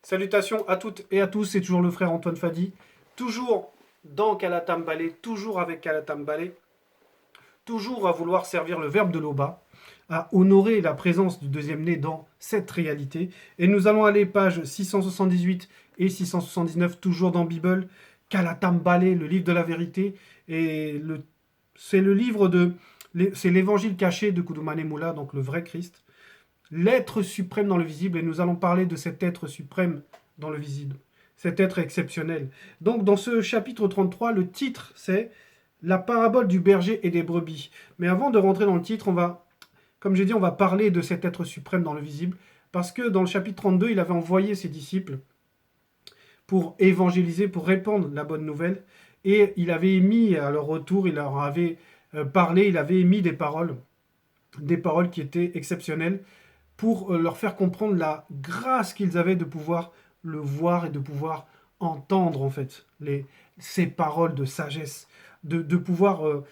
Salutations à toutes et à tous, c'est toujours le frère Antoine Fadi, toujours dans Kalatam Balé, toujours avec Kalatam Balé, toujours à vouloir servir le verbe de l'Oba, à honorer la présence du deuxième né dans cette réalité. Et nous allons aller pages 678 et 679, toujours dans Bible, Kalatam Balé, le livre de la vérité, et c'est le livre c'est l'évangile caché de Koudoumane Moula, donc le vrai Christ, l'être suprême dans le visible, et nous allons parler de cet être suprême dans le visible, cet être exceptionnel. Donc dans ce chapitre 33, le titre c'est la parabole du berger et des brebis. Mais avant de rentrer dans le titre, comme j'ai dit, on va parler de cet être suprême dans le visible, parce que dans le chapitre 32, il avait envoyé ses disciples pour évangéliser, pour répandre la bonne nouvelle, et il avait émis à leur retour, il leur avait parlé, il avait émis des paroles qui étaient exceptionnelles, pour leur faire comprendre la grâce qu'ils avaient de pouvoir le voir et de pouvoir entendre en fait ces paroles de sagesse, de pouvoir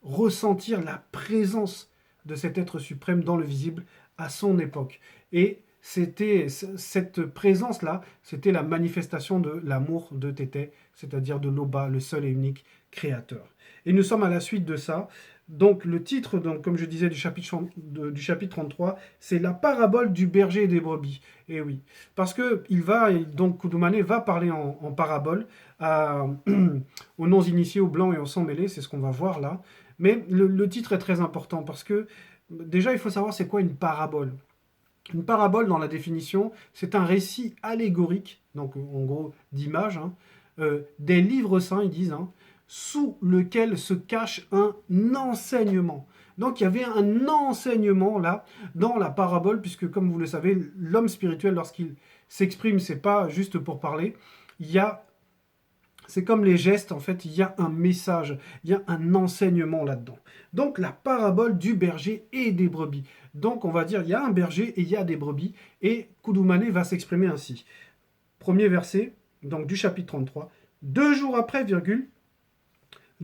ressentir la présence de cet être suprême dans le visible à son époque. Et cette présence-là, c'était la manifestation de l'amour de Tété, c'est-à-dire de l'Oba, le seul et unique créateur. Et nous sommes à la suite de ça. Donc le titre, donc, comme je disais, du chapitre 33, c'est la parabole du berger et des brebis. Et oui, parce que donc Koudoumane va parler en parabole aux non-initiés, aux blancs et aux sans-mêlés, c'est ce qu'on va voir là. Mais le titre est très important parce que déjà il faut savoir c'est quoi une parabole. Une parabole, dans la définition, c'est un récit allégorique, donc en gros d'image, des livres saints, ils disent, sous lequel se cache un enseignement. Donc il y avait un enseignement là, dans la parabole, puisque comme vous le savez, l'homme spirituel, lorsqu'il s'exprime, c'est pas juste pour parler, il y a c'est comme les gestes, en fait, il y a un message, il y a un enseignement là-dedans. Donc la parabole du berger et des brebis. Donc on va dire, il y a un berger et il y a des brebis, et Koudoumane va s'exprimer ainsi. Premier verset, donc du chapitre 33. 2 jours après, virgule,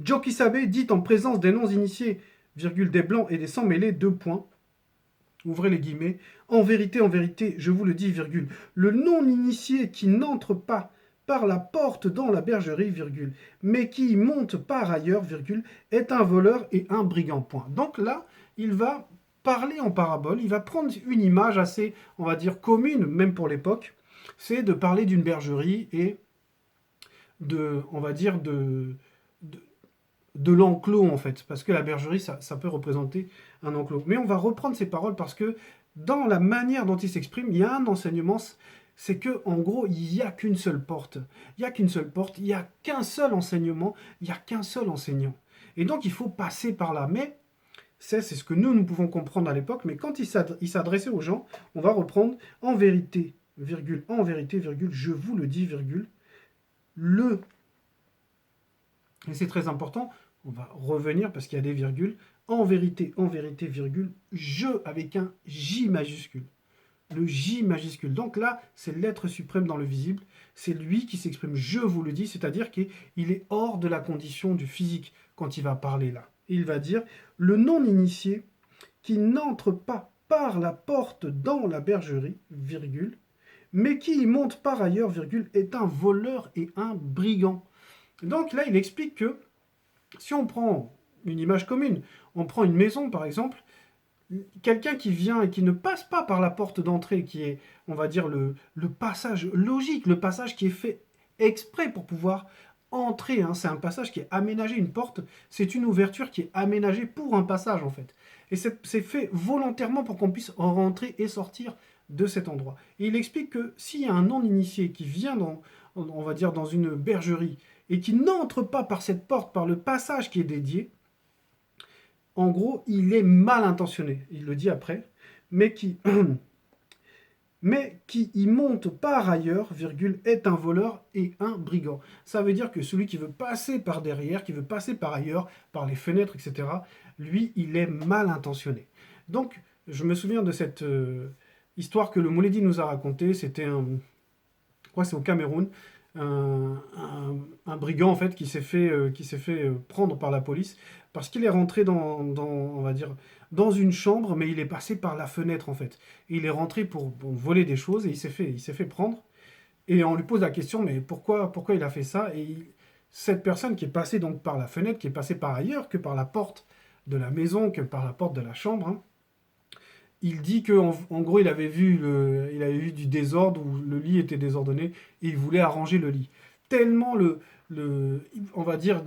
Jokisabe dit en présence des non-initiés, virgule, des blancs et des sans-mêlés, 2 points, ouvrez les guillemets, en vérité, je vous le dis, virgule, le non-initié qui n'entre pas par la porte dans la bergerie, virgule, mais qui y monte par ailleurs, virgule, est un voleur et un brigand, point. Donc là, il va parler en parabole, il va prendre une image assez, on va dire, commune, même pour l'époque, c'est de parler d'une bergerie et on va dire, de l'enclos, en fait, parce que la bergerie, ça peut représenter un enclos. Mais on va reprendre ces paroles parce que dans la manière dont il s'exprime, il y a un enseignement, c'est que en gros, il n'y a qu'une seule porte. Il n'y a qu'une seule porte, il n'y a qu'un seul enseignement, il n'y a qu'un seul enseignant. Et donc, il faut passer par là. Mais c'est ce que nous pouvons comprendre à l'époque, mais quand il s'adressait aux gens, on va reprendre en vérité, virgule, je vous le dis, virgule, le... Et c'est très important, on va revenir parce qu'il y a des virgules. En vérité, virgule, je avec un J majuscule. Le J majuscule. Donc là, c'est l'être suprême dans le visible. C'est lui qui s'exprime, je vous le dis, c'est-à-dire qu'il est hors de la condition du physique quand il va parler là. Il va dire, le non-initié qui n'entre pas par la porte dans la bergerie, virgule, mais qui y monte par ailleurs, virgule, est un voleur et un brigand. Donc là, il explique que si on prend une image commune, on prend une maison par exemple, quelqu'un qui vient et qui ne passe pas par la porte d'entrée, qui est, on va dire, le passage logique, le passage qui est fait exprès pour pouvoir entrer, c'est un passage qui est aménagé, une porte, c'est une ouverture qui est aménagée pour un passage en fait. Et c'est fait volontairement pour qu'on puisse rentrer et sortir de cet endroit. Et il explique que s'il y a un non-initié qui vient on va dire, dans une bergerie, et qui n'entre pas par cette porte, par le passage qui est dédié, en gros, il est mal intentionné, il le dit après, mais qui y monte par ailleurs, virgule, est un voleur et un brigand. Ça veut dire que celui qui veut passer par derrière, qui veut passer par ailleurs, par les fenêtres, etc., lui, il est mal intentionné. Donc, je me souviens de cette histoire que le Mouledi nous a racontée, c'était je crois que c'est au Cameroun, un brigand en fait qui s'est fait prendre par la police parce qu'il est rentré on va dire, dans une chambre, mais il est passé par la fenêtre en fait. Et il est rentré pour voler des choses et il s'est fait prendre. Et on lui pose la question, mais pourquoi il a fait ça? Cette personne qui est passée donc par la fenêtre, qui est passée par ailleurs que par la porte de la maison, que par la porte de la chambre, hein, il dit que en gros il avait vu du désordre où le lit était désordonné et il voulait arranger le lit. Tellement on va dire,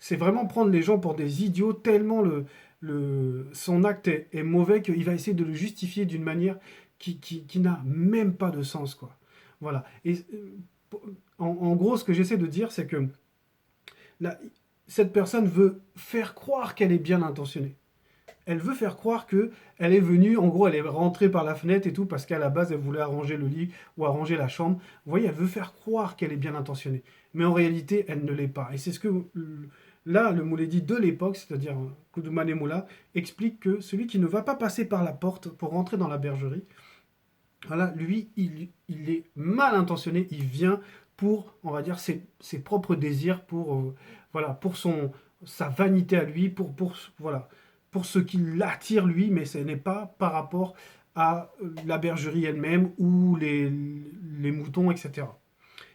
c'est vraiment prendre les gens pour des idiots. Tellement son acte est mauvais qu'il va essayer de le justifier d'une manière qui n'a même pas de sens, quoi. Voilà. Et en gros, ce que j'essaie de dire, c'est que la- cette personne veut faire croire qu'elle est bien intentionnée. Elle veut faire croire que elle est venue, en gros, elle est rentrée par la fenêtre et tout, parce qu'à la base, elle voulait arranger le lit ou arranger la chambre. Vous voyez, elle veut faire croire qu'elle est bien intentionnée. Mais en réalité, elle ne l'est pas. Et c'est ce que, là, le Mouledi de l'époque, c'est-à-dire Koudoumane Moula, explique que celui qui ne va pas passer par la porte pour rentrer dans la bergerie, voilà, lui, il est mal intentionné, il vient pour, on va dire, ses propres désirs, voilà, pour sa vanité à lui, voilà, pour ce qui l'attire lui, mais ce n'est pas par rapport à la bergerie elle-même ou les moutons, etc.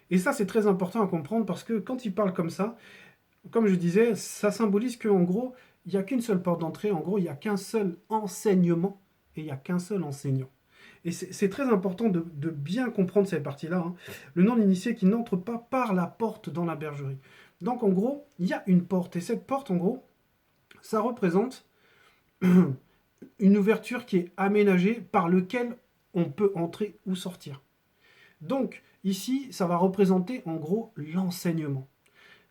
Et ça, c'est très important à comprendre parce que quand il parle comme ça, comme je disais, ça symbolise qu'en gros, il n'y a qu'une seule porte d'entrée, en gros, il n'y a qu'un seul enseignement et il n'y a qu'un seul enseignant. Et c'est très important de bien comprendre cette partie-là, hein. Le non-initié qui n'entre pas par la porte dans la bergerie. Donc en gros, il y a une porte. Et cette porte, en gros, ça représente une ouverture qui est aménagée par lequel on peut entrer ou sortir. Donc ici, ça va représenter en gros l'enseignement.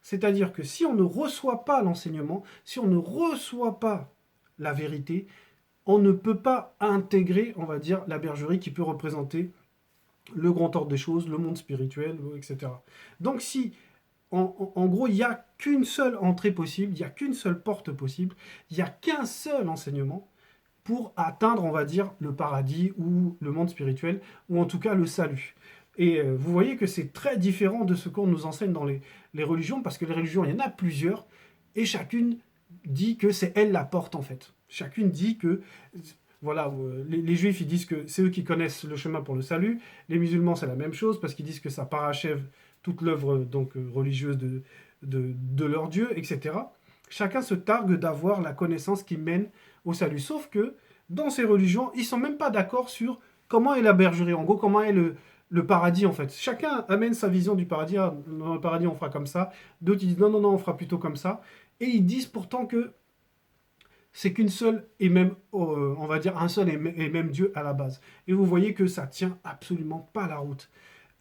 C'est-à-dire que si on ne reçoit pas l'enseignement, si on ne reçoit pas la vérité, on ne peut pas intégrer, on va dire, la bergerie qui peut représenter le grand ordre des choses, le monde spirituel, etc. Donc si, en gros, il n'y a qu'une seule entrée possible, il n'y a qu'une seule porte possible, il n'y a qu'un seul enseignement pour atteindre, on va dire, le paradis ou le monde spirituel, ou en tout cas le salut. Et vous voyez que c'est très différent de ce qu'on nous enseigne dans les religions, parce que les religions, il y en a plusieurs, et chacune dit que c'est elle la porte, en fait. Chacune dit que, voilà, les juifs, ils disent que c'est eux qui connaissent le chemin pour le salut. Les musulmans, c'est la même chose, parce qu'ils disent que ça parachève toute l'œuvre donc religieuse de leur Dieu, etc. Chacun se targue d'avoir la connaissance qui mène au salut. Sauf que dans ces religions, ils sont même pas d'accord sur comment est la bergerie, en gros, comment est le paradis en fait. Chacun amène sa vision du paradis. Ah, dans le paradis, on fera comme ça. D'autres ils disent non, non, non, on fera plutôt comme ça. Et ils disent pourtant que c'est qu'une seule et même, on va dire, un seul et même Dieu à la base. Et vous voyez que ça tient absolument pas la route.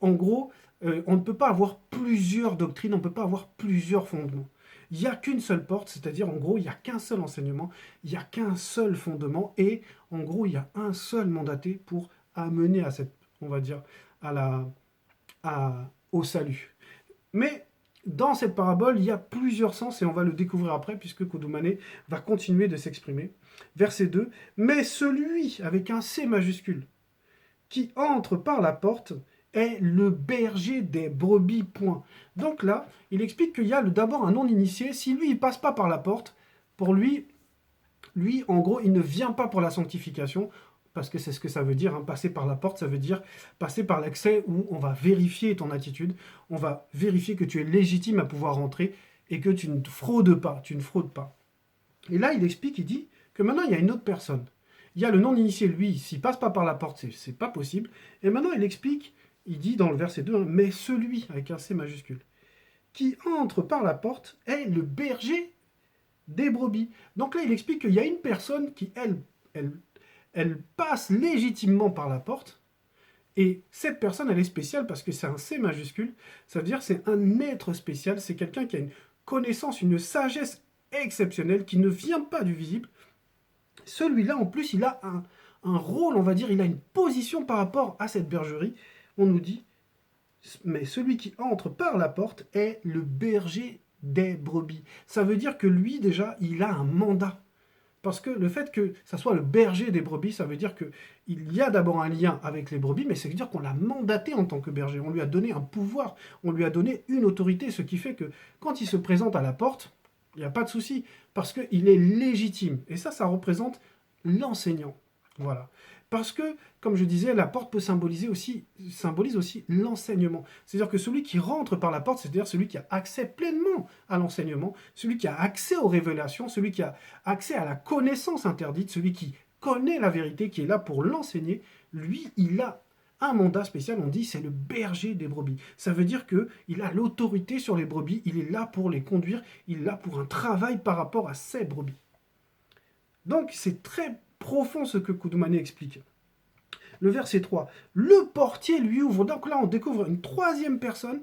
En gros, on ne peut pas avoir plusieurs doctrines, on ne peut pas avoir plusieurs fondements. Il n'y a qu'une seule porte, c'est-à-dire en gros, il n'y a qu'un seul enseignement, il n'y a qu'un seul fondement, et en gros, il y a un seul mandaté pour amener à cette, on va dire, à au salut. Mais dans cette parabole, il y a plusieurs sens, et on va le découvrir après, puisque Koudoumane va continuer de s'exprimer. Verset 2, mais celui avec un C majuscule, qui entre par la porte, est le berger des brebis, point. Donc là, il explique qu'il y a d'abord un non-initié. Si lui, il passe pas par la porte, pour lui, en gros, il ne vient pas pour la sanctification, parce que c'est ce que ça veut dire, hein. Passer par la porte, ça veut dire passer par l'accès où on va vérifier ton attitude, on va vérifier que tu es légitime à pouvoir rentrer et que tu ne fraudes pas, tu ne fraudes pas. Et là, il explique, il dit que maintenant, il y a une autre personne. Il y a le non-initié, lui, s'il passe pas par la porte, c'est pas possible. Et maintenant, il explique, il dit dans le verset 2, hein, mais celui, avec un C majuscule, qui entre par la porte est le berger des brebis. Donc là, il explique qu'il y a une personne qui, elle passe légitimement par la porte, et cette personne, elle est spéciale parce que c'est un C majuscule, ça veut dire c'est un être spécial, c'est quelqu'un qui a une connaissance, une sagesse exceptionnelle, qui ne vient pas du visible. Celui-là, en plus, il a un rôle, on va dire, il a une position par rapport à cette bergerie. On nous dit, mais celui qui entre par la porte est le berger des brebis. Ça veut dire que lui, déjà, il a un mandat. Parce que le fait que ça soit le berger des brebis, ça veut dire qu'il y a d'abord un lien avec les brebis, mais ça veut dire qu'on l'a mandaté en tant que berger. On lui a donné un pouvoir, on lui a donné une autorité, ce qui fait que quand il se présente à la porte, il n'y a pas de souci, parce qu'il est légitime. Et ça représente l'enseignant. Voilà. Parce que, comme je disais, la porte peut symbolise aussi l'enseignement. C'est-à-dire que celui qui rentre par la porte, c'est-à-dire celui qui a accès pleinement à l'enseignement, celui qui a accès aux révélations, celui qui a accès à la connaissance interdite, celui qui connaît la vérité, qui est là pour l'enseigner, lui, il a un mandat spécial, on dit, c'est le berger des brebis. Ça veut dire qu'il a l'autorité sur les brebis, il est là pour les conduire, il est là pour un travail par rapport à ces brebis. Donc c'est très profond ce que Koudoumane explique. Le verset 3, le portier lui ouvre. Donc là, on découvre une troisième personne.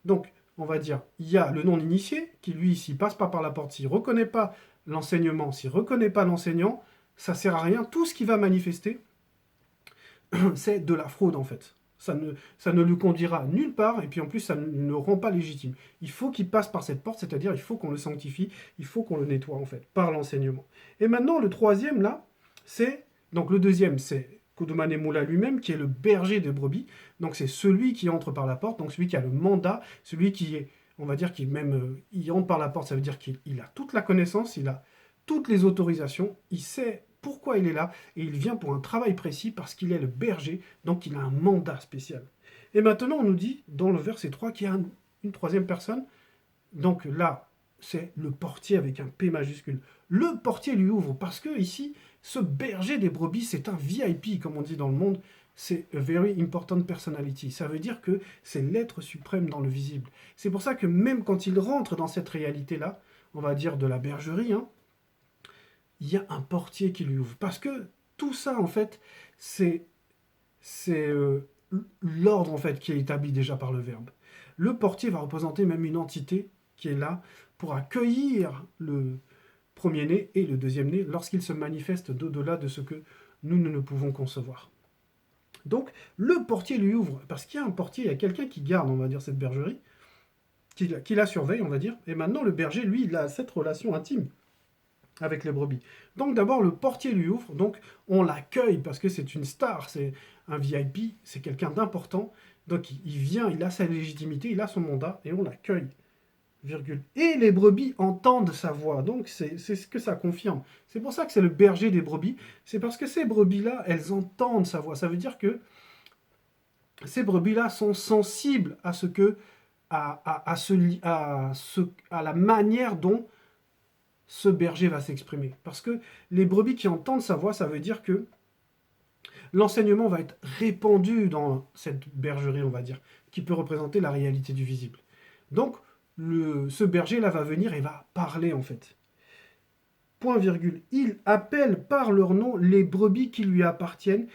Donc, on va dire, il y a le non-initié, qui lui, s'il passe pas par la porte, s'il ne reconnaît pas l'enseignement, s'il ne reconnaît pas l'enseignant, ça ne sert à rien. Tout ce qui va manifester, c'est de la fraude, en fait. Ça ne lui conduira nulle part, et puis en plus, ça ne le rend pas légitime. Il faut qu'il passe par cette porte, c'est-à-dire il faut qu'on le sanctifie, il faut qu'on le nettoie, en fait, par l'enseignement. Et maintenant, le troisième, là, c'est... Donc le deuxième, c'est Koudoumane Moula lui-même, qui est le berger des brebis. Donc c'est celui qui entre par la porte, donc celui qui a le mandat, celui qui est, on va dire, qui même, il entre par la porte, ça veut dire qu'il a toute la connaissance, il a toutes les autorisations, il sait pourquoi il est là, et il vient pour un travail précis parce qu'il est le berger, donc il a un mandat spécial. Et maintenant, on nous dit, dans le verset 3, qu'il y a une troisième personne, donc là, c'est le portier avec un P majuscule. Le portier lui ouvre parce que ici, ce berger des brebis, c'est un VIP, comme on dit dans le monde. C'est a very important personality. Ça veut dire que c'est l'être suprême dans le visible. C'est pour ça que même quand il rentre dans cette réalité-là, on va dire de la bergerie, hein, il y a un portier qui lui ouvre. Parce que tout ça, en fait, c'est l'ordre en fait qui est établi déjà par le Verbe. Le portier va représenter même une entité qui est là pour accueillir le premier-né et le deuxième-né lorsqu'ils se manifestent d'au-delà de ce que nous ne pouvons concevoir. Donc, le portier lui ouvre, parce qu'il y a un portier, il y a quelqu'un qui garde, on va dire, cette bergerie, qui la surveille, on va dire, et maintenant, le berger, lui, il a cette relation intime avec les brebis. Donc, d'abord, le portier lui ouvre, donc on l'accueille, parce que c'est une star, c'est un VIP, c'est quelqu'un d'important, donc il vient, il a sa légitimité, il a son mandat, et on l'accueille. Virgule. Et les brebis entendent sa voix. Donc c'est ce que ça confirme. C'est pour ça que c'est le berger des brebis. C'est parce que ces brebis-là, elles entendent sa voix. Ça veut dire que ces brebis-là sont sensibles à ce que, à la manière dont ce berger va s'exprimer. Parce que les brebis qui entendent sa voix, ça veut dire que l'enseignement va être répandu dans cette bergerie, on va dire, qui peut représenter la réalité du visible. Donc, ce berger-là va venir et va parler, en fait. Point, virgule. Il appelle par leur nom les brebis qui lui appartiennent,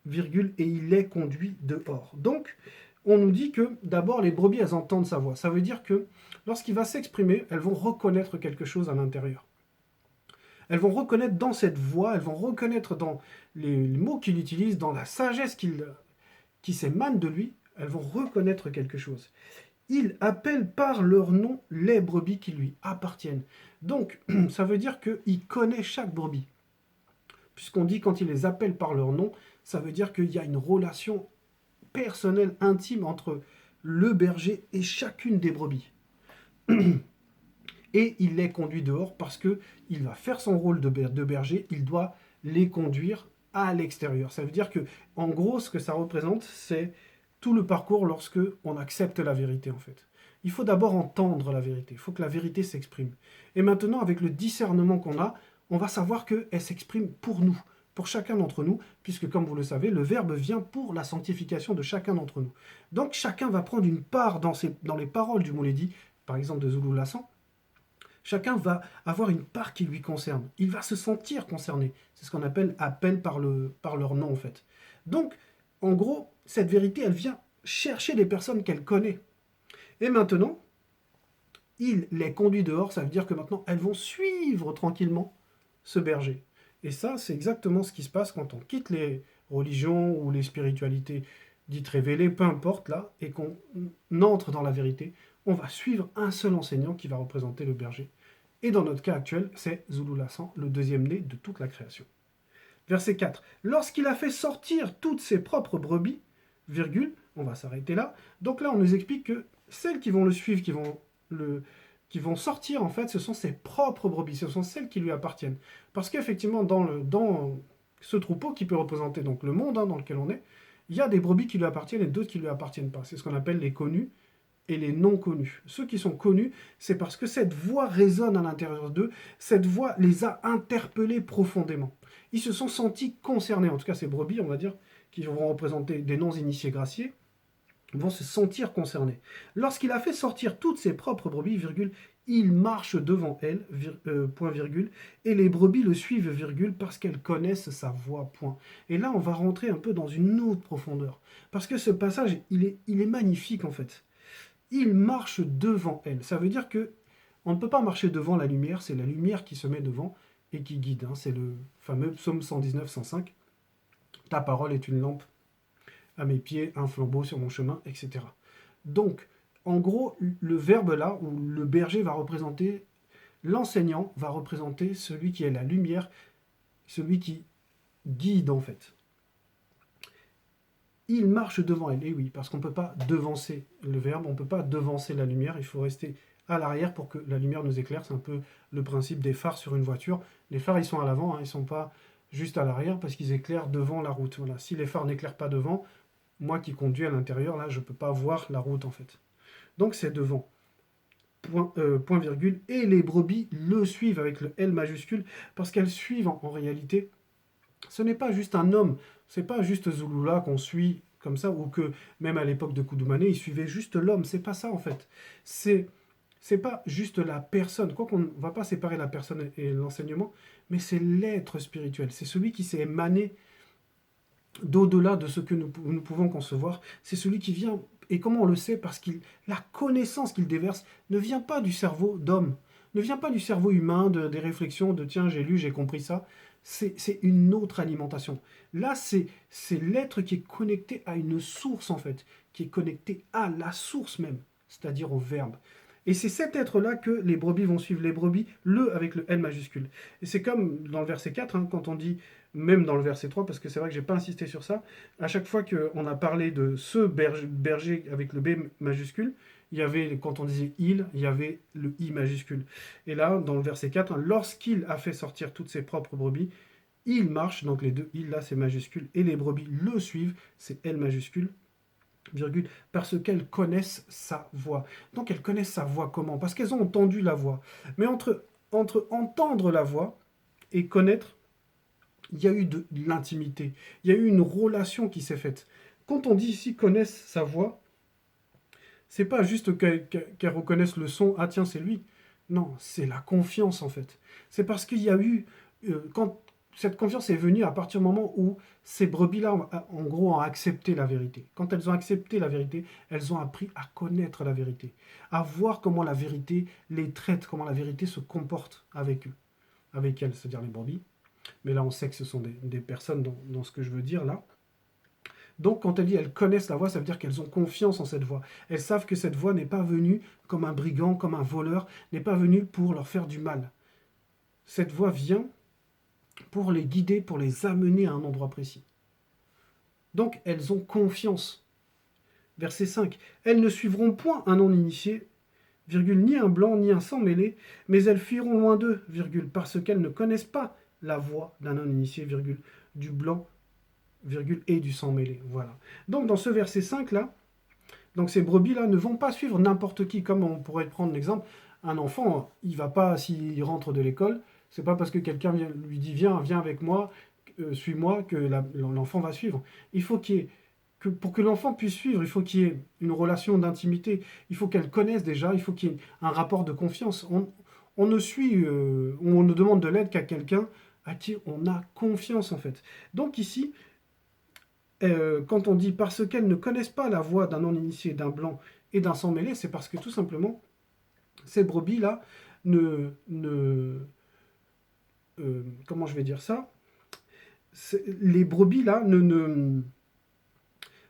virgule, et il les conduit dehors. Donc, on nous dit que, d'abord, les brebis, elles entendent sa voix. Ça veut dire que, lorsqu'il va s'exprimer, elles vont reconnaître quelque chose à l'intérieur. Elles vont reconnaître dans cette voix, elles vont reconnaître dans les mots qu'il utilise, dans la sagesse qui s'émane de lui, elles vont reconnaître quelque chose. Il appelle par leur nom les brebis qui lui appartiennent. Donc, ça veut dire qu'il connaît chaque brebis. Puisqu'on dit quand il les appelle par leur nom, ça veut dire qu'il y a une relation personnelle, intime entre le berger et chacune des brebis. Et il les conduit dehors parce qu'il va faire son rôle de berger, il doit les conduire à l'extérieur. Ça veut dire que, en gros, ce que ça représente, c'est tout le parcours lorsque on accepte la vérité, en fait. Il faut d'abord entendre la vérité, il faut que la vérité s'exprime. Et maintenant, avec le discernement qu'on a, on va savoir qu'elle s'exprime pour nous, pour chacun d'entre nous, puisque, comme vous le savez, le Verbe vient pour la sanctification de chacun d'entre nous. Donc, chacun va prendre une part dans les paroles du Mouledi, par exemple de Zoulou Lassan. Chacun va avoir une part qui lui concerne. Il va se sentir concerné. C'est ce qu'on appelle appel par leur nom, en fait. Donc, en gros, cette vérité, elle vient chercher les personnes qu'elle connaît. Et maintenant, il les conduit dehors, ça veut dire que maintenant, elles vont suivre tranquillement ce berger. Et ça, c'est exactement ce qui se passe quand on quitte les religions ou les spiritualités dites révélées, peu importe là, et qu'on entre dans la vérité, on va suivre un seul enseignant qui va représenter le berger. Et dans notre cas actuel, c'est Zoulou Lassan, le deuxième-né de toute la création. Verset 4. Lorsqu'il a fait sortir toutes ses propres brebis, virgule, on va s'arrêter là. Donc là, on nous explique que celles qui vont le suivre, qui vont qui vont sortir, en fait, ce sont ses propres brebis, ce sont celles qui lui appartiennent. Parce qu'effectivement, dans ce troupeau qui peut représenter donc le monde dans lequel on est, il y a des brebis qui lui appartiennent et d'autres qui ne lui appartiennent pas. C'est ce qu'on appelle les connus et les non connus. Ceux qui sont connus, c'est parce que cette voix résonne à l'intérieur d'eux, cette voix les a interpellés profondément. Ils se sont sentis concernés, en tout cas ces brebis, on va dire, qui vont représenter des non-initiés graciés, vont se sentir concernés. Lorsqu'il a fait sortir toutes ses propres brebis, virgule, il marche devant elles, point virgule, et les brebis le suivent, virgule, parce qu'elles connaissent sa voix, point. Et là, on va rentrer un peu dans une autre profondeur. Parce que ce passage, il est magnifique, en fait. Il marche devant elles. Ça veut dire que on ne peut pas marcher devant la lumière, c'est la lumière qui se met devant et qui guide. C'est le fameux psaume 119, 105. Ta parole est une lampe à mes pieds, un flambeau sur mon chemin, etc. Donc, en gros, le verbe là, où le berger va représenter, l'enseignant va représenter celui qui est la lumière, celui qui guide en fait. Il marche devant elle, et oui, parce qu'on ne peut pas devancer le verbe, on ne peut pas devancer la lumière, il faut rester à l'arrière pour que la lumière nous éclaire. C'est un peu le principe des phares sur une voiture. Les phares, ils sont à l'avant, ils ne sont pas juste à l'arrière parce qu'ils éclairent devant la route. Voilà. Si les phares n'éclairent pas devant, moi qui conduis à l'intérieur, là, je ne peux pas voir la route en fait. Donc c'est devant. Point virgule. Et les brebis le suivent avec le L majuscule parce qu'elles suivent en réalité. Ce n'est pas juste un homme, c'est pas juste Zulula qu'on suit comme ça, ou que même à l'époque de Koudoumane, il suivait juste l'homme. C'est pas ça en fait. C'est pas juste la personne. Quoi qu'on ne va pas séparer la personne et l'enseignement, mais c'est l'être spirituel. C'est celui qui s'est émané d'au-delà de ce que nous pouvons concevoir. C'est celui qui vient, et comment on le sait? Parce que la connaissance qu'il déverse ne vient pas du cerveau d'homme, ne vient pas du cerveau humain, des réflexions de tiens, j'ai lu, j'ai compris ça. C'est une autre alimentation. Là, c'est l'être qui est connecté à une source, en fait, qui est connecté à la source même, c'est-à-dire au verbe. Et c'est cet être-là que les brebis vont suivre, les brebis, le avec le L majuscule. Et c'est comme dans le verset 4, quand on dit, même dans le verset 3, parce que c'est vrai que je n'ai pas insisté sur ça, à chaque fois qu'on a parlé de ce berger avec le B majuscule, il y avait, quand on disait il y avait le I majuscule. Et là, dans le verset 4, lorsqu'il a fait sortir toutes ses propres brebis, il marche, donc les deux il là c'est majuscule, et les brebis le suivent, c'est L majuscule, virgule, parce qu'elles connaissent sa voix. Donc elles connaissent sa voix comment? Parce qu'elles ont entendu la voix. Mais entre entendre la voix et connaître, il y a eu de l'intimité, il y a eu une relation qui s'est faite. Quand on dit ici connaissent sa voix, c'est pas juste qu'elles reconnaissent le son, ah tiens c'est lui. Non, c'est la confiance en fait. C'est parce qu'il y a eu, quand cette confiance est venue à partir du moment où ces brebis-là, en gros, ont accepté la vérité. Quand elles ont accepté la vérité, elles ont appris à connaître la vérité, à voir comment la vérité les traite, comment la vérité se comporte avec eux, avec elles, c'est-à-dire les brebis. Mais là, on sait que ce sont des personnes dans ce que je veux dire là. Donc, quand elle dit elles connaissent la voix, ça veut dire qu'elles ont confiance en cette voix. Elles savent que cette voix n'est pas venue comme un brigand, comme un voleur, n'est pas venue pour leur faire du mal. Cette voix vient pour les guider, pour les amener à un endroit précis. Donc, elles ont confiance. Verset 5. Elles ne suivront point un non-initié, virgule, ni un blanc, ni un sang mêlé, mais elles fuiront loin d'eux, virgule, parce qu'elles ne connaissent pas la voix d'un non-initié, virgule, du blanc, virgule, et du sang mêlé. Voilà. Donc, dans ce verset 5 là, donc ces brebis-là ne vont pas suivre n'importe qui, comme on pourrait prendre l'exemple. Un enfant, il va pas, s'il rentre de l'école, c'est pas parce que quelqu'un lui dit viens avec moi, suis-moi, que l'enfant va suivre. Il faut pour que l'enfant puisse suivre, il faut qu'il y ait une relation d'intimité, il faut qu'elle connaisse déjà, il faut qu'il y ait un rapport de confiance. On ne suit, on ne demande de l'aide qu'à quelqu'un à qui on a confiance en fait. Donc ici, quand on dit parce qu'elles ne connaissent pas la voix d'un non-initié, d'un blanc et d'un sang mêlé, c'est parce que tout simplement, ces brebis-là comment je vais dire ça? Les brebis-là ne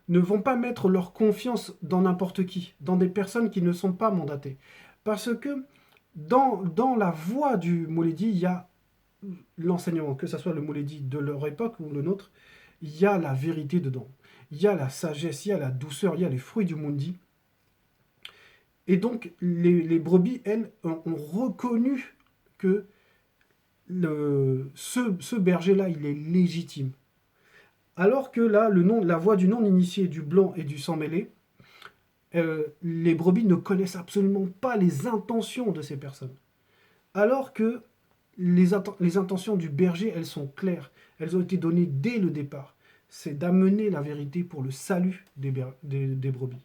vont pas mettre leur confiance dans n'importe qui, dans des personnes qui ne sont pas mandatées. Parce que dans la voix du Mouledi, il y a l'enseignement, que ce soit le Mouledi de leur époque ou le nôtre, il y a la vérité dedans. Il y a la sagesse, il y a la douceur, il y a les fruits du Mundi. Et donc, les brebis, elles, ont reconnu que ce berger-là, il est légitime. Alors que là, la voix du non-initié, du blanc et du sang-mêlé, les brebis ne connaissent absolument pas les intentions de ces personnes. Alors que les intentions du berger, elles sont claires. Elles ont été données dès le départ. C'est d'amener la vérité pour le salut des brebis.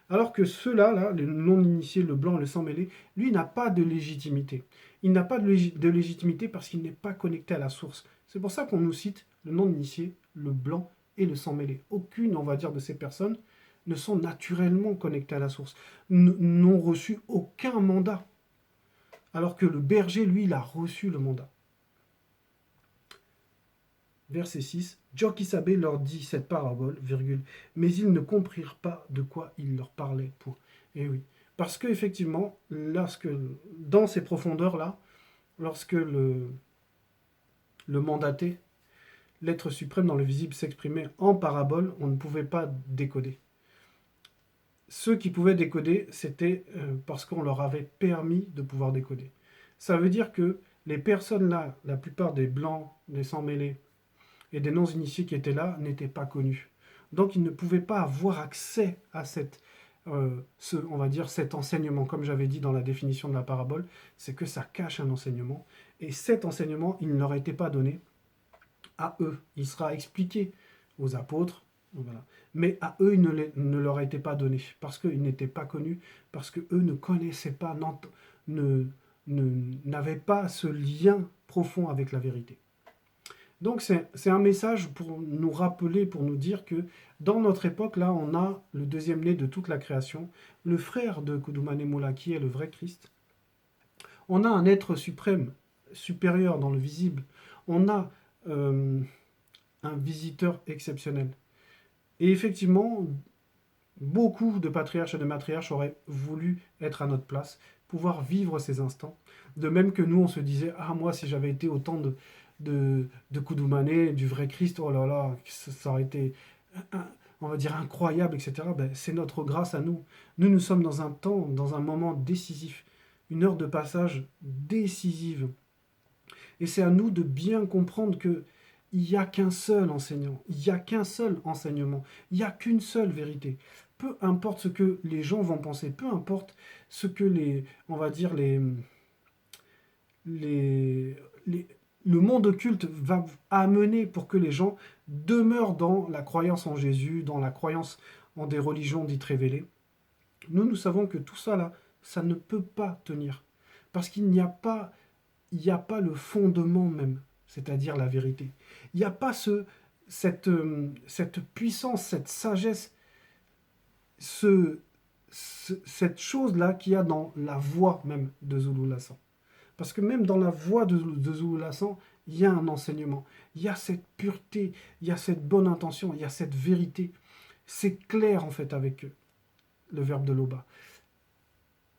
Alors que ceux-là, là, le non-initié, le blanc, le sang-mêlé, lui n'a pas de légitimité. Il n'a pas de légitimité parce qu'il n'est pas connecté à la source. C'est pour ça qu'on nous cite le non-initié, le blanc et le sang-mêlé. Aucune, on va dire, de ces personnes ne sont naturellement connectées à la source, n'ont reçu aucun mandat. Alors que le berger, lui, il a reçu le mandat. Verset 6. Djokisabé leur dit cette parabole, virgule, mais ils ne comprirent pas de quoi il leur parlait. Point. Et oui. Parce qu'effectivement, dans ces profondeurs-là, lorsque le mandaté, l'être suprême dans le visible, s'exprimait en parabole, on ne pouvait pas décoder. Ceux qui pouvaient décoder, c'était parce qu'on leur avait permis de pouvoir décoder. Ça veut dire que les personnes là, la plupart des blancs, des sans-mêlés et des non-initiés qui étaient là, n'étaient pas connus. Donc ils ne pouvaient pas avoir accès à on va dire cet enseignement. Comme j'avais dit dans la définition de la parabole, c'est que ça cache un enseignement. Et cet enseignement, il ne leur a été pas donné à eux. Il sera expliqué aux apôtres, voilà. Mais à eux, il ne leur a été pas donné, parce qu'ils n'étaient pas connus, parce qu'eux ne connaissaient pas, n'avaient pas ce lien profond avec la vérité. Donc c'est un message pour nous rappeler, pour nous dire que dans notre époque, là, on a le deuxième né de toute la création, le frère de Kudumane Mola, qui est le vrai Christ. On a un être suprême, supérieur dans le visible. On a un visiteur exceptionnel. Et effectivement, beaucoup de patriarches et de matriarches auraient voulu être à notre place, pouvoir vivre ces instants. De même que nous, on se disait, ah moi, si j'avais été autant de Kudumane, du vrai Christ, oh là là, ça aurait été, on va dire, incroyable, etc. Ben, c'est notre grâce à nous. Nous sommes dans un temps, dans un moment décisif, une heure de passage décisive. Et c'est à nous de bien comprendre que il n'y a qu'un seul enseignant, il n'y a qu'un seul enseignement, il n'y a qu'une seule vérité. Peu importe ce que les gens vont penser, peu importe ce que on va dire, le monde occulte va amener pour que les gens demeurent dans la croyance en Jésus, dans la croyance en des religions dites révélées. Nous savons que tout ça là, ça ne peut pas tenir. Parce qu'il n'y a pas le fondement même, c'est-à-dire la vérité. Il n'y a pas cette puissance, cette sagesse, cette chose-là qu'il y a dans la voix même de Zulu Lassan. Parce que même dans la voix de Zulu Lassan, il y a un enseignement. Il y a cette pureté, il y a cette bonne intention, il y a cette vérité. C'est clair en fait avec le verbe de Loba.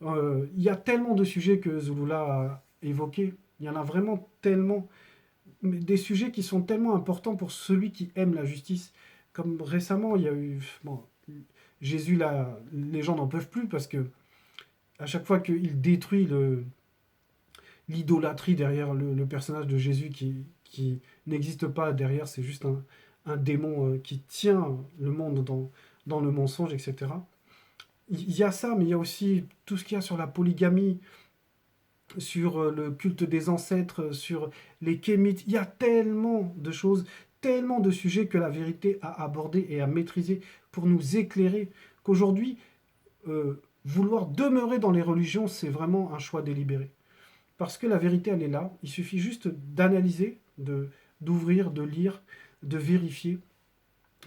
Il y a tellement de sujets que Zulula a évoqués. Il y en a vraiment tellement. Des sujets qui sont tellement importants pour celui qui aime la justice. Comme récemment, il y a eu. Bon, Jésus, là, les gens n'en peuvent plus parce que à chaque fois qu'il détruit l'idolâtrie derrière le personnage de Jésus qui n'existe pas derrière, c'est juste un démon qui tient le monde dans le mensonge, etc. Il y a ça, mais il y a aussi tout ce qu'il y a sur la polygamie, sur le culte des ancêtres, sur les kémites. Il y a tellement de choses, tellement de sujets que la vérité a abordé et a maîtrisé pour nous éclairer, qu'aujourd'hui, vouloir demeurer dans les religions, c'est vraiment un choix délibéré. Parce que la vérité, elle est là. Il suffit juste d'analyser, d'ouvrir, de lire, de vérifier.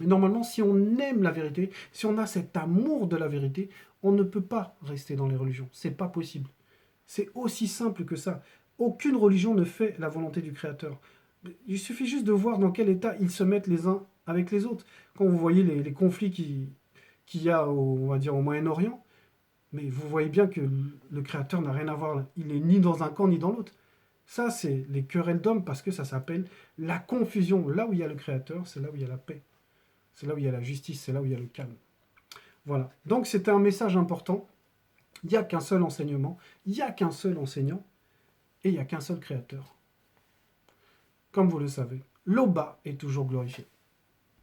Et normalement, si on aime la vérité, si on a cet amour de la vérité, on ne peut pas rester dans les religions. C'est pas possible. C'est aussi simple que ça. Aucune religion ne fait la volonté du Créateur. Il suffit juste de voir dans quel état ils se mettent les uns avec les autres. Quand vous voyez les conflits qu'il y a on va dire, au Moyen-Orient, mais vous voyez bien que le Créateur n'a rien à voir. Il est ni dans un camp ni dans l'autre. Ça, c'est les querelles d'hommes parce que ça s'appelle la confusion. Là où il y a le Créateur, c'est là où il y a la paix. C'est là où il y a la justice, c'est là où il y a le calme. Voilà. Donc c'était un message important Il n'y a qu'un seul enseignement, il n'y a qu'un seul enseignant, et il n'y a qu'un seul créateur. Comme vous le savez, l'Oba est toujours glorifié.